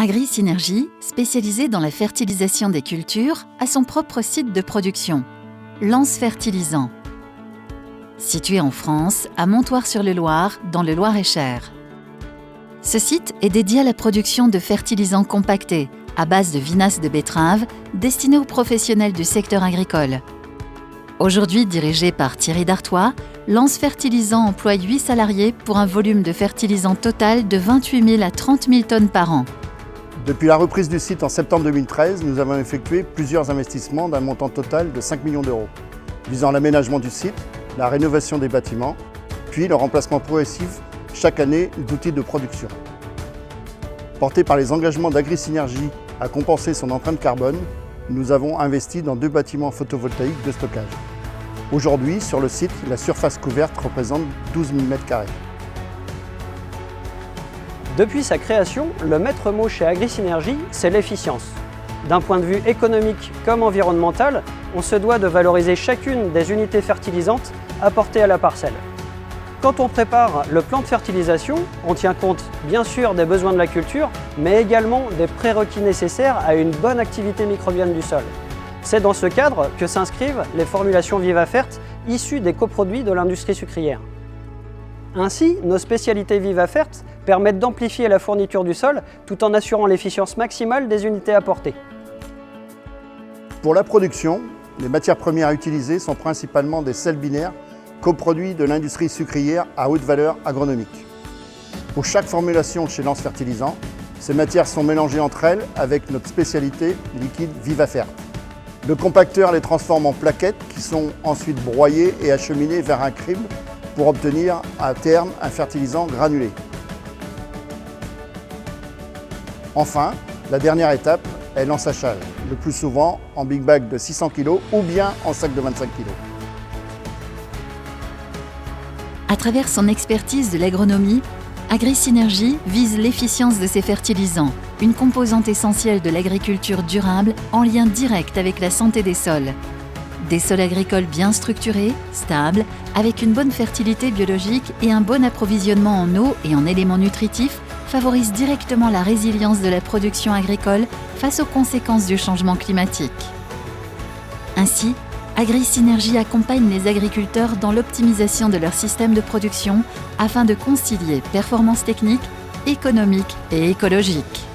Agri-Synergie, spécialisée dans la fertilisation des cultures, a son propre site de production, Lance Fertilisant. Situé en France, à Montoire-sur-le-Loir, dans le Loir-et-Cher. Ce site est dédié à la production de fertilisants compactés, à base de vinasse de betterave, destinés aux professionnels du secteur agricole. Aujourd'hui dirigé par Thierry Dartois, Lance Fertilisant emploie 8 salariés pour un volume de fertilisant total de 28 000 à 30 000 tonnes par an. Depuis la reprise du site en septembre 2013, nous avons effectué plusieurs investissements d'un montant total de 5 millions d'euros, visant l'aménagement du site, la rénovation des bâtiments, puis le remplacement progressif chaque année d'outils de production. Porté par les engagements d'Agri-Synergie à compenser son empreinte carbone, nous avons investi dans 2 bâtiments photovoltaïques de stockage. Aujourd'hui, sur le site, la surface couverte représente 12 000 m². Depuis sa création, le maître mot chez Agri-Synergie, c'est l'efficience. D'un point de vue économique comme environnemental, on se doit de valoriser chacune des unités fertilisantes apportées à la parcelle. Quand on prépare le plan de fertilisation, on tient compte bien sûr des besoins de la culture, mais également des prérequis nécessaires à une bonne activité microbienne du sol. C'est dans ce cadre que s'inscrivent les formulations VivaFert issues des coproduits de l'industrie sucrière. Ainsi, nos spécialités VivaFert permettent d'amplifier la fourniture du sol tout en assurant l'efficience maximale des unités apportées. Pour la production, les matières premières utilisées sont principalement des sels binaires coproduits de l'industrie sucrière à haute valeur agronomique. Pour chaque formulation chez Lance Fertilisant, ces matières sont mélangées entre elles avec notre spécialité liquide VivaFert. Le compacteur les transforme en plaquettes qui sont ensuite broyées et acheminées vers un crible pour obtenir à terme un fertilisant granulé. Enfin, la dernière étape est l'ensachage, le plus souvent en big bag de 600 kg ou bien en sac de 25 kg. À travers son expertise de l'agronomie, Agri-Synergie vise l'efficience de ses fertilisants, une composante essentielle de l'agriculture durable en lien direct avec la santé des sols. Des sols agricoles bien structurés, stables, avec une bonne fertilité biologique et un bon approvisionnement en eau et en éléments nutritifs favorisent directement la résilience de la production agricole face aux conséquences du changement climatique. Ainsi, Agri-Synergie accompagne les agriculteurs dans l'optimisation de leur système de production afin de concilier performances techniques, économiques et écologiques.